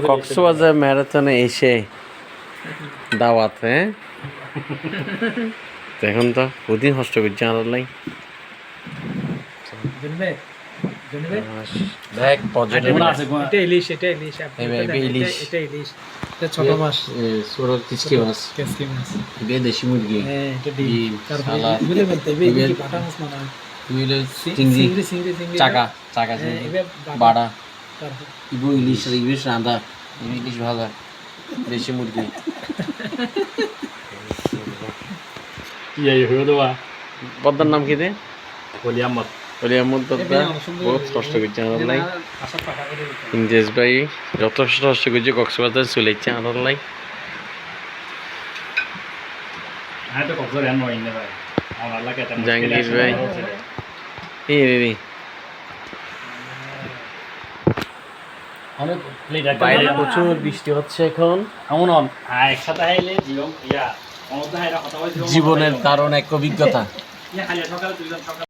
কক্সবাজার ম্যারাথনে এসে দাওয়াত, হ্যাঁ এখন তো ওদিন হষ্ট করছে আমার লাই দেখ পর্যটন ছোট মাছ কিসকি মাছ দেশি মুরগি চাকা চাকা বাড়া ইবু ইলিশ ইলিশ রাঁধা ইলিশ ভাজা দেশি মুরগি পদ্মার নাম কি রে অলি আহমদ পদ্মা বহুত কষ্ট করছে আমার লাই ইংরেজ ভাই যথেষ্ট কষ্ট করছে কক্সবাজার চলে যাচ্ছে আমার লাই জাহাঙ্গীর ভাই বাইরে প্রচুর বৃষ্টি হচ্ছে এখন জীবনের দারুণ এক অভিজ্ঞতা।